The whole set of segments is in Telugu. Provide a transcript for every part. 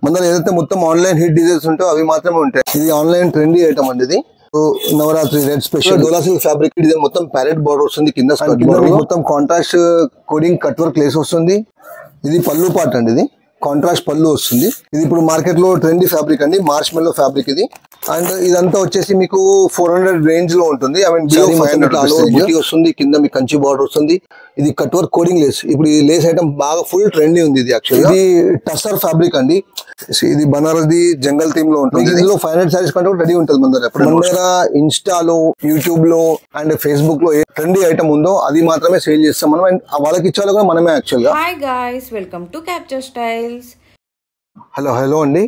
మన ఏదైతే మొత్తం ఆన్లైన్ హిట్ డిజైన్స్ ఉంటాయో అవి మాత్రమే ఉంటాయి. ఇది ఆన్లైన్ ట్రెండీ ఐటమ్ అండి. ఇది నవరాత్రి రెడ్ స్పెషల్ డోలా సిల్క్ ఫ్యాబ్రిక్ డిజైన్ మొత్తం ప్యారెట్ బోర్డర్ వస్తుంది. కింద మొత్తం contrast coding cut work lace వస్తుంది. ఇది పళ్ళు పార్ట్ అండి. ఇది కాంట్రాస్ట్ పళ్ళు వస్తుంది. ఇది ఇప్పుడు మార్కెట్ లో ట్రెండీ ఫ్యాబ్రిక్ అండి, మార్చ్ మెల్లో ఫ్యాబ్రిక్ ఇది. అండ్ ఇదంతా వచ్చేసి మీకు 400 రేంజ్ లో ఉంటుంది. ఐ మీన్ వస్తుంది. కింద మీకు కంచి బార్డర్ వస్తుంది. ఇది కట్ వర్క్ కోడింగ్ లేస్. ఇప్పుడు ఈ లేస్ ఐటమ్ బాగా ఫుల్ ట్రెండీ ఉంది. ఇది యాక్చువల్లీ ఇది టస్సర్ ఫ్యాబ్రిక్ అండి. ఇది బనారస్ ది జంగల్ థీమ్ లో ఉంటుంది. ఇందులో 500 సారీస్ కంటే రెడీ ఉంటుంది. మన దగ్గర ఇన్స్టాలో, యూట్యూబ్ లో అండ్ ఫేస్బుక్ లో ఏ ట్రెండీ ఐటమ్ ఉందో అది మాత్రమే సేల్ చేస్తాం మనం. అండ్ వాళ్ళకి ఇచ్చేవాళ్ళు కూడా మనమే యాక్చువల్ గా. Hi guys, welcome to capture styles. Hello అండి.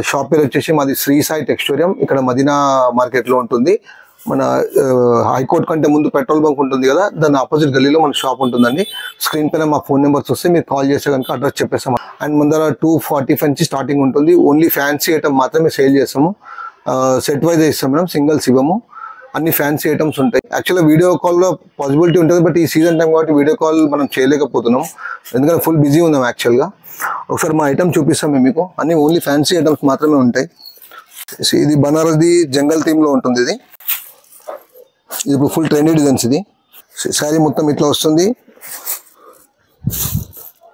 షాప్ పేరు వచ్చేసి మాది శ్రీ సాయి టెక్స్టోరియం. ఇక్కడ మదీనా మార్కెట్ లో ఉంటుంది. మన హైకోర్ట్ కంటే ముందు పెట్రోల్ బంక్ ఉంటుంది కదా, దాని ఆపోజిట్ గల్లీలో మన షాప్ ఉంటుందండి. స్క్రీన్ పైన మా ఫోన్ నెంబర్స్ వస్తే మీరు కాల్ చేస్తే కనుక అడ్రస్ చెప్పేస్తాము. అండ్ ముందర 245 నుంచి స్టార్టింగ్ ఉంటుంది. ఓన్లీ ఫ్యాన్సీ ఐటమ్ మాత్రమే సేల్ చేస్తాము. సెట్ వైజ్ ఇస్తాం మేడం, సింగిల్స్ ఇవ్వము. అన్ని ఫ్యాన్సీ ఐటమ్స్ ఉంటాయి. యాక్చువల్గా వీడియో కాల్ లో పాసిబిలిటీ ఉంటుంది, బట్ ఈ సీజన్ టైం కాబట్టి వీడియో కాల్ మనం చేయలేకపోతున్నాం, ఎందుకంటే ఫుల్ బిజీ ఉన్నాం యాక్చువల్గా. ఒకసారి మా ఐటమ్ చూపిస్తాం మేము మీకు. అన్ని ఓన్లీ ఫ్యాన్సీ ఐటమ్స్ మాత్రమే ఉంటాయి. ఇది బనారస్ ది జంగల్ థీమ్ లో ఉంటుంది. ఇది ఇప్పుడు ఫుల్ ట్రెండీ డిజైన్స్. ఇది శారీ మొత్తం ఇట్లా వస్తుంది,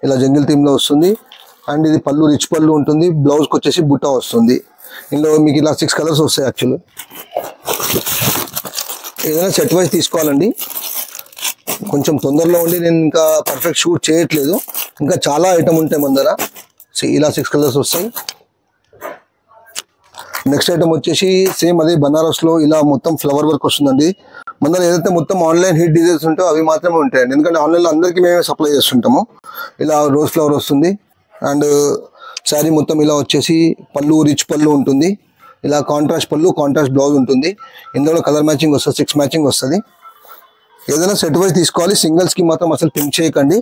ఇలా జంగిల్ థీమ్ లో వస్తుంది. అండ్ ఇది పళ్ళు రిచ్ పళ్ళు ఉంటుంది. బ్లౌజ్కి వచ్చేసి బుట్టా వస్తుంది. ఇందులో మీకు ఇలా 6 కలర్స్ వస్తాయి. యాక్చువల్లీ ఏదైనా సెట్ వైజ్ తీసుకోవాలండి. కొంచెం తొందరలో ఉండి నేను ఇంకా పర్ఫెక్ట్ షూట్ చేయట్లేదు. ఇంకా చాలా ఐటమ్ ఉంటాయి మన దగ్గర. ఇలా 6 కలర్స్ వస్తాయి. నెక్స్ట్ ఐటమ్ వచ్చేసి సేమ్ అదే బనారస్ లో ఇలా మొత్తం ఫ్లవర్ వర్క్ వస్తుందండి. మన దగ్గర ఏదైతే మొత్తం ఆన్లైన్ హిట్ డిజైన్స్ ఉంటాయో అవి మాత్రమే ఉంటాయండి, ఎందుకంటే ఆన్లైన్లో అందరికీ మేమే సప్లై చేస్తుంటాము. ఇలా రోజ్ ఫ్లవర్ వస్తుంది. అండ్ శారీ మొత్తం ఇలా వచ్చేసి పళ్ళు రిచ్ పళ్ళు ఉంటుంది. ఇలా కాంట్రాస్ట్ పళ్ళు, కాంట్రాస్ట్ బ్లౌజ్ ఉంటుంది. ఇందులో కలర్ మ్యాచింగ్ వస్తుంది, 6 మ్యాచింగ్ వస్తుంది. ఏదైనా సెట్ వైజ్ తీసుకోవాలి, సింగిల్స్ కి మాత్రం అసలు థింక్ చేయకండి.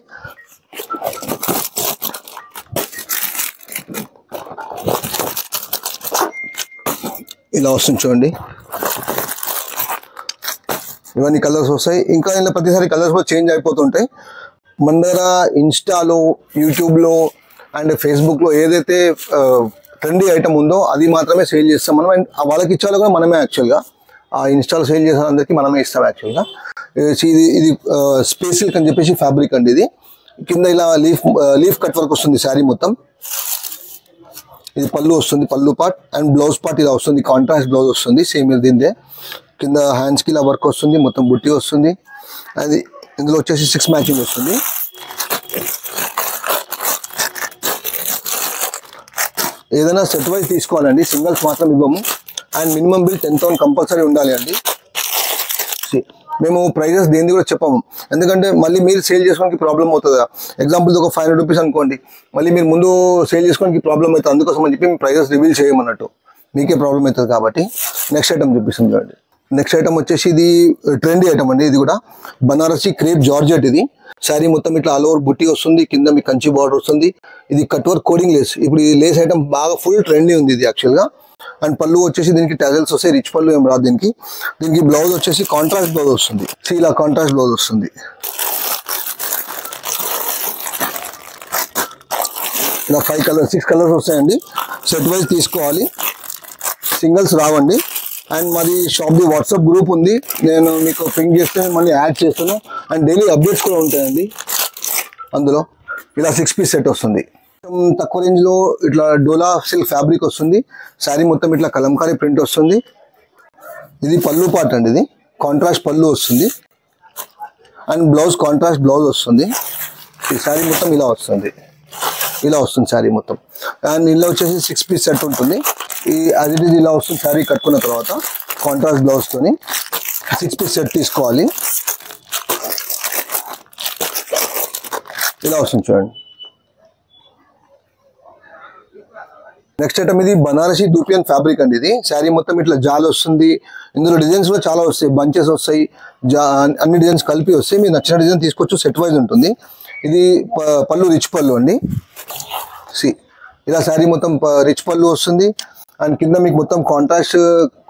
ఇలా వస్తుంది చూడండి, ఇవన్నీ కలర్స్ వస్తాయి. ఇంకా ఇలా ప్రతిసారి కలర్స్ కూడా చేంజ్ అయిపోతుంటాయి. మన దగ్గర ఇన్స్టాలో, యూట్యూబ్లో అండ్ ఫేస్బుక్లో ఏదైతే ట్రెండీ ఐటమ్ ఉందో అది మాత్రమే సేల్ చేస్తాం మనం. అండ్ వాళ్ళకి ఇచ్చేవాళ్ళు కూడా మనమే యాక్చువల్గా. ఆ ఇన్స్టాల్ సేల్ చేసిన అందరికీ మనమే ఇస్తాం యాక్చువల్గా. ఇది స్పేస్ సిల్క్ అని చెప్పేసి ఫ్యాబ్రిక్ అండి. ఇది కింద ఇలా లీఫ్ కట్ వర్క్ వస్తుంది శారీ మొత్తం. ఇది పళ్ళు వస్తుంది, పళ్ళు పార్ట్. అండ్ బ్లౌజ్ పార్ట్ ఇలా వస్తుంది, కాంట్రాస్ట్ బ్లౌజ్ వస్తుంది. సేమ్ ఇది దీందే కింద హ్యాండ్స్కి ఇలా వర్క్ వస్తుంది, మొత్తం బుట్టి వస్తుంది. అది ఇందులో వచ్చేసి 6 మ్యాచింగ్ వస్తుంది. ఏదైనా సెట్ వైజ్ తీసుకోవాలండి, సింగిల్స్ మాత్రం ఇవ్వము. అండ్ మినిమం బిల్ 10,000 కంపల్సరీ ఉండాలి అండి. మేము ప్రైజెస్ దేని కూడా చెప్పము, ఎందుకంటే మళ్ళీ మీరు సేల్ చేసుకోవడానికి ప్రాబ్లం అవుతుంది. ఎగ్జాంపుల్ ఒక 500 రూపీస్ అనుకోండి, మళ్ళీ మీరు ముందు సేల్ చేసుకోవడానికి ప్రాబ్లం అవుతుంది. అందుకోసం అని చెప్పి మేము ప్రైజెస్ రివీల్ చేయమన్నట్టు, మీకే ప్రాబ్లం అవుతుంది కాబట్టి. నెక్స్ట్ ఐటమ్ చూపిస్తుంది చూడండి. నెక్స్ట్ ఐటమ్ వచ్చేసి ఇది ట్రెండీ ఐటమ్ అండి. ఇది కూడా బనారసి క్రేప్ జార్జెట్. ఇది శారీ మొత్తం ఇట్లా ఆల్ ఓవర్ బుట్టి వస్తుంది. కింద మీ కంచి బార్డర్ వస్తుంది. ఇది కట్ వర్క్ కోడింగ్ లేస్. ఇప్పుడు ఈ లేస్ ఐటమ్ బాగా ఫుల్ ట్రెండీ ఉంది ఇది యాక్చువల్గా. అండ్ పళ్ళు వచ్చేసి దీనికి టజల్స్ వస్తాయి, రిచ్ పళ్ళు ఏం రాదు దీనికి. దీనికి బ్లౌజ్ వచ్చేసి కాంట్రాస్ట్ బ్లౌజ్ వస్తుంది. ఇలా కాంట్రాస్ట్ బ్లౌజ్ వస్తుంది. ఇలా 5 కలర్స్ 6 కలర్స్ వస్తాయండి. సెట్ వైజ్ తీసుకోవాలి, సింగిల్స్ రావండి. అండ్ మాది షాప్ది వాట్సాప్ గ్రూప్ ఉంది, నేను మీకు పింక్ చేస్తే మళ్ళీ యాడ్ చేస్తాను. అండ్ డైలీ అప్డేట్స్ కూడా ఉంటాయండి అందులో. ఇలా 6 పీస్ సెట్ వస్తుంది. తక్కువ రేంజ్లో ఇట్లా డోలా సిల్క్ ఫ్యాబ్రిక్ వస్తుంది. శారీ మొత్తం ఇట్లా కలంకారీ ప్రింట్ వస్తుంది. ఇది పళ్ళు పార్ట్ అండి. ఇది కాంట్రాస్ట్ పళ్ళు వస్తుంది. అండ్ బ్లౌజ్ కాంట్రాస్ట్ బ్లౌజ్ వస్తుంది. ఈ శారీ మొత్తం ఇలా వస్తుంది, ఇలా వస్తుంది శారీ మొత్తం. అండ్ ఇలా వచ్చేసి 6 పీస్ సెట్ ఉంటుంది. అది ఇలా వస్తుంది. శారీ కట్టుకున్న తర్వాత కాంట్రాస్ట్ బ్లౌజ్తోని 6 పీస్ సెట్ తీసుకోవాలి. ఇలా వస్తుంది చూడండి. నెక్స్ట్ ఐటమ్ ఇది బనారసి దూపియన్ ఫ్యాబ్రిక్ అండి. ఇది శారీ మొత్తం ఇట్లా జాల్ వస్తుంది. ఇందులో డిజైన్స్ కూడా చాలా వస్తాయి, బంచెస్ వస్తాయి, అన్ని డిజైన్స్ కలిపి వస్తాయి. మీరు నచ్చిన డిజైన్ తీసుకోవచ్చు, సెట్ వైజ్ ఉంటుంది. ఇది పళ్ళు రిచ్ పళ్ళు అండి. ఇలా శారీ మొత్తం రిచ్ పళ్ళు వస్తుంది. అండ్ కింద మీకు మొత్తం contrast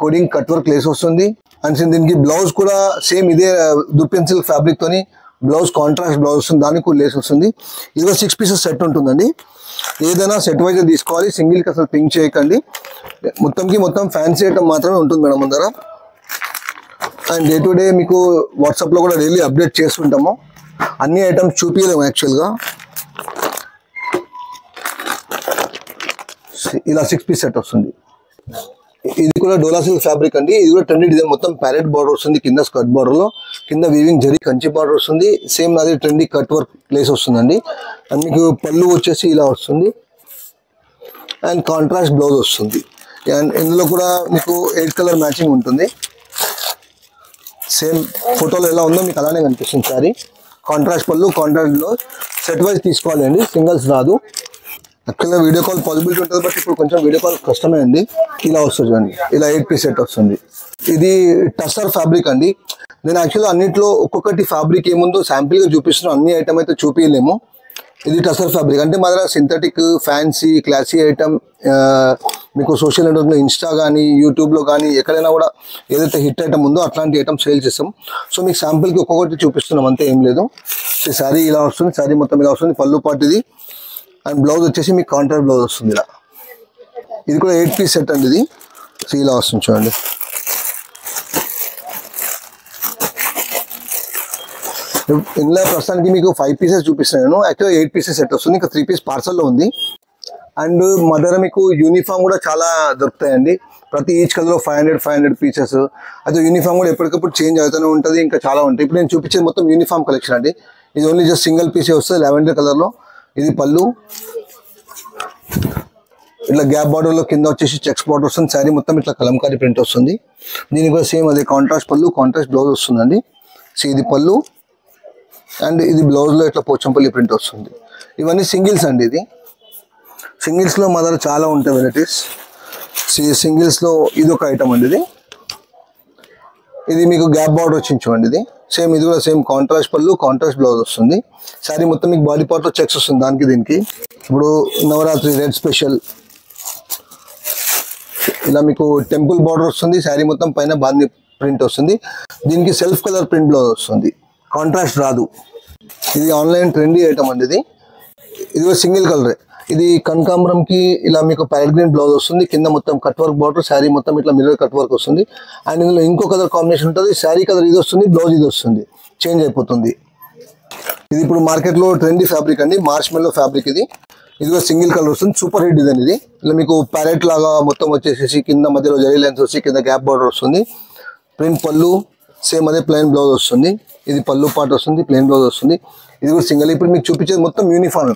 coding cut work lace వస్తుంది. అండ్ దీనికి బ్లౌజ్ కూడా సేమ్ ఇదే దూపియన్ సిల్క్ ఫ్యాబ్రిక్ తోని బ్లౌజ్ కాంట్రాస్ట్ బ్లౌజ్ వస్తుంది, దానికి కూడా లేస్ వస్తుంది. ఇది 6 పీసెస్ సెట్ ఉంటుందండి. ఏదైనా సెట్ వైజ్ తీసుకోవాలి, సింగిల్కి అసలు పింక్ చేయకండి. మొత్తం ఫ్యాన్సీ ఐటమ్ మాత్రమే ఉంటుంది మేడం ముందర. అండ్ డే టు డే మీకు వాట్సాప్లో కూడా డైలీ అప్డేట్ చేస్తుంటాము. అన్ని ఐటమ్స్ చూపించలేము యాక్చువల్గా. ఇలా 6 పీస్ సెట్ వస్తుంది. ఇది కూడా డోలా సిల్క్ ఫ్యాబ్రిక్ అండి. ఇది కూడా ట్రెండీ డిజైన్, మొత్తం ప్యారెట్ బార్డర్ వస్తుంది కింద స్కర్ట్ బార్డర్లో, కింద వీవింగ్ జరీ కంచి బార్డర్ వస్తుంది. సేమ్ అదే ట్రెండీ కట్ వర్క్ ప్లేస్ వస్తుందండి. అండ్ మీకు పళ్ళు వచ్చేసి ఇలా వస్తుంది అండ్ కాంట్రాస్ట్ బ్లౌజ్ వస్తుంది. అండ్ ఇందులో కూడా మీకు 8 కలర్ మ్యాచింగ్ ఉంటుంది. సేమ్ ఫోటోలో ఎలా ఉందో మీకు అలానే కనిపిస్తుంది సారీ. కాంట్రాస్ట్ పళ్ళు, కాంట్రాస్ట్ బ్లౌజ్. సెట్ వైజ్ తీసుకోవాలి అండి, సింగిల్స్ రాదు. యాక్చువల్గా వీడియో కాల్ పాసిబిలిటీ ఉంటుంది, బట్ ఇప్పుడు కొంచెం వీడియో కాల్ కష్టమే అండి. ఇలా వస్తుంది చూడండి, ఇలా 8 పీస్ సెట్ వస్తుంది. ఇది టస్సర్ ఫ్యాబ్రిక్ అండి. నేను యాక్చువల్గా అన్నింటిలో ఒక్కొక్కటి ఫ్యాబ్రిక్ ఏముందో శాంపిల్గా చూపిస్తున్నాను, అన్ని ఐటమ్ అయితే చూపించలేము. ఇది టస్సర్ ఫ్యాబ్రిక్ అంటే మా దగ్గర సింథటిక్, ఫ్యాన్సీ, క్లాసీ ఐటమ్ మీకు సోషల్ నెట్వర్క్లో ఇన్స్టా కానీ యూట్యూబ్లో కానీ ఎక్కడైనా కూడా ఏదైతే హిట్ ఐటమ్ ఉందో అట్లాంటి ఐటమ్ సేల్ చేస్తాం. సో మీకు శాంపిల్కి ఒక్కొక్కటి చూపిస్తున్నాం, అంతే, ఏం లేదు. ఈ శారీ ఇలా వస్తుంది, శారీ మొత్తం ఇలా వస్తుంది. పళ్ళు పాటు ఇది. అండ్ బ్లౌజ్ వచ్చేసి మీకు కాంట్రాస్ట్ బ్లౌజ్ వస్తుంది ఇలా. ఇది కూడా 8 పీస్ సెట్ అండి. ఇది ఇలా వస్తుంది చూడండి. ఇందులో ప్రస్తుతానికి మీకు 5 పీసెస్ చూపిస్తున్నాను. యాక్చువల్గా 8 పీసెస్ సెట్ వస్తుంది, ఇంకా 3 పీస్ పార్సల్లో ఉంది. అండ్ మా దగ్గర మీకు యూనిఫామ్ కూడా చాలా దొరుకుతాయండి. ప్రతి ఈచ్ కలర్లో 500 పీసెస్. అయితే యూనిఫామ్ కూడా ఎప్పటికప్పుడు చేంజ్ అవుతూనే ఉంటుంది, ఇంకా చాలా ఉంటాయి. ఇప్పుడు నేను చూపించేది మొత్తం యూనిఫామ్ కలెక్షన్ అండి. ఇది ఓన్లీ జస్ట్ సింగిల్ పీసే వస్తుంది లావెండర్ కలర్లో. ఇది పళ్ళు, ఇట్లా గ్యాప్ బార్డర్లో కింద వచ్చేసి చెక్స్ బార్డర్ వస్తుంది. శారీ మొత్తం ఇట్లా కలంకారీ ప్రింట్ వస్తుంది. దీనికి కూడా సేమ్ అదే కాంట్రాస్ట్ పళ్ళు, కాంట్రాస్ట్ బ్లౌజ్ వస్తుందండి. సో ఇది పళ్ళు అండ్ ఇది బ్లౌజ్లో ఇట్లా పోచంపల్లి ప్రింట్ వస్తుంది. ఇవన్నీ సింగిల్స్ అండి. ఇది సింగిల్స్లో మా దగ్గర చాలా ఉంటాయి వెరైటీస్. సింగిల్స్లో ఇది ఒక ఐటమ్ అండి. ఇది మీకు గ్యాప్ బార్డర్ వచ్చింది చూడండి. ఇది సేమ్, ఇది కూడా సేమ్ కాంట్రాస్ట్ పళ్ళు, కాంట్రాస్ట్ బ్లౌజ్ వస్తుంది. శారీ మొత్తం మీకు బాడీ పార్ట్లో చెక్స్ వస్తుంది దానికి దీనికి. ఇప్పుడు నవరాత్రి రెడ్ స్పెషల్ ఇలా మీకు టెంపుల్ బార్డర్ వస్తుంది. శారీ మొత్తం పైన బాందీ ప్రింట్ వస్తుంది. దీనికి సెల్ఫ్ కలర్ ప్రింట్ బ్లౌజ్ వస్తుంది, కాంట్రాస్ట్ రాదు. ఇది ఆన్లైన్ ట్రెండీ ఐటమ్ అండి. ఇది కూడా సింగిల్ కలరే. ఇది కనకాంబరంకి ఇలా మీకు ప్యారెట్ గ్రీన్ బ్లౌజ్ వస్తుంది. కింద మొత్తం కట్ వర్క్ బార్డర్, శారీ మొత్తం ఇట్లా మిర్రర్ కట్ వర్క్ వస్తుంది. అండ్ ఇందులో ఇంకో కలర్ కాంబినేషన్ ఉంటుంది. శారీ కలర్ ఇది వస్తుంది, బ్లౌజ్ ఇది వస్తుంది, చేంజ్ అయిపోతుంది. ఇది ఇప్పుడు మార్కెట్లో ట్రెండీ ఫ్యాబ్రిక్ అండి, మార్ష్ మెల్లో ఫ్యాబ్రిక్. ఇది కూడా సింగిల్ కలర్ వస్తుంది, సూపర్ హిట్ డిజైన్. ఇది ఇలా మీకు ప్యారెట్ లాగా మొత్తం వచ్చేసేసి కింద మధ్యలో జరీ లైన్స్ వచ్చి కింద గ్యాప్ బార్డర్ వస్తుంది. ప్రింట్ పళ్ళు, సేమ్ అదే ప్లెయిన్ బ్లౌజ్ వస్తుంది. ఇది పళ్ళు పార్ట్ వస్తుంది, ప్లెయిన్ బ్లౌజ్ వస్తుంది. ఇది కూడా సింగిల్. ఇప్పుడు మీకు చూపించేది మొత్తం యూనిఫామ్.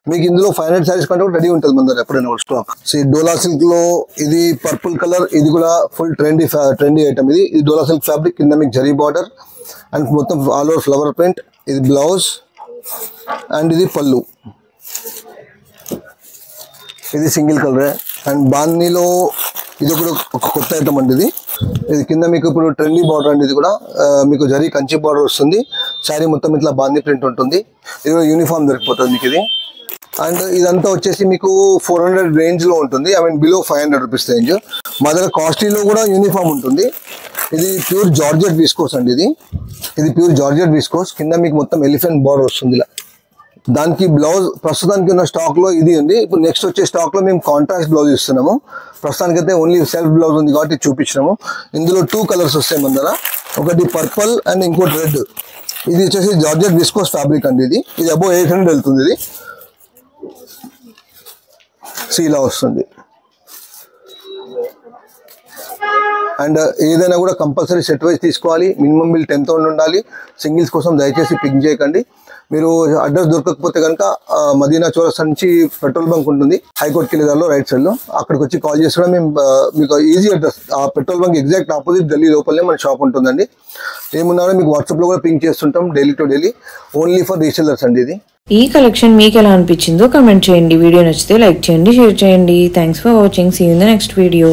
మీకు ఇందులో 500 శారీస్ కంటే కూడా రెడీ ఉంటుంది మన దగ్గర ఎప్పుడైనా స్టాక్. డోలా సిల్క్ లో ఇది పర్పుల్ కలర్, ఇది కూడా ఫుల్ ట్రెండీ ఐటమ్. ఇది డోలా సిల్క్ ఫ్యాబ్రిక్, కింద మీకు జరీ బార్డర్ అండ్ మొత్తం ఆల్ ఓవర్ ఫ్లవర్ ప్రింట్. ఇది బ్లౌజ్ అండ్ ఇది పళ్ళు. ఇది సింగిల్ కలర్. అండ్ బాందీలో ఇది కూడా ఒక కొత్త ఐటమ్ అండి. ఇది కింద మీకు ఇప్పుడు ట్రెండీ బార్డర్ అండి. ఇది కూడా మీకు జరీ కంచి బార్డర్ వస్తుంది. శారీ మొత్తం ఇట్లా బాందీ ప్రింట్ ఉంటుంది. ఇది కూడా యూనిఫామ్ దొరికిపోతుంది మీకు ఇది. అండ్ ఇదంతా వచ్చేసి మీకు 400 రేంజ్లో ఉంటుంది. I mean below 500 rupees range. మా దగ్గర కాస్ట్లీలో కూడా యూనిఫామ్ ఉంటుంది. ఇది ప్యూర్ జార్జెట్ విస్కోస్ అండి. ఇది ప్యూర్ జార్జెట్ విస్కోస్. కింద మీకు మొత్తం ఎలిఫెంట్ బార్డర్ వస్తుంది ఇలా. దానికి బ్లౌజ్ ప్రస్తుతానికి ఉన్న స్టాక్లో ఇది ఉంది. ఇప్పుడు నెక్స్ట్ వచ్చే స్టాక్లో మేము కాంట్రాస్ట్ బ్లౌజ్ ఇస్తున్నాము. ప్రస్తుతానికైతే ఓన్లీ సెల్ఫ్ బ్లౌజ్ ఉంది కాబట్టి చూపించినాము. ఇందులో 2 కలర్స్ వస్తాయి మన దగ్గర, ఒకటి పర్పుల్ అండ్ ఇంకోటి రెడ్. ఇది వచ్చేసి జార్జెట్ విస్కోస్ ఫ్యాబ్రిక్ అండి. ఇది అబౌవ్ 800 వెళ్తుంది. ఇది ఇలా వస్తుంది. అండ్ ఏదైనా కూడా కంపల్సరీ సెట్ వైజ్ తీసుకోవాలి. మినిమం బిల్ 10,000 ఉండాలి. సింగిల్స్ కోసం దయచేసి పిక్ చేయకండి. మీరు అడ్రస్ దొరకకపోతే కనుక మదీనా చౌరస్తా నుంచి పెట్రోల్ బంక్ ఉంటుంది, హైకోర్ట్ కిలోదార్లో రైట్ సైడ్లో. అక్కడికి వచ్చి కాల్ చేసి కూడా మేము మీకు ఈజీ అడ్రస్, ఆ petrol bunk exact opposite Delhi లోపలనే మన షాప్ ఉంటుందండి. ఏమున్నారో మీకు వాట్సాప్లో కూడా పింక్ చేస్తుంటాం daily to daily, only for resellers అండి. ఇది ఈ కలెక్షన్ మీకు ఎలా అనిపించిందో కామెంట్ చేయండి. వీడియో నచ్చితే లైక్ చేయండి, షేర్ చేయండి. Thanks for watching. See you in the next video.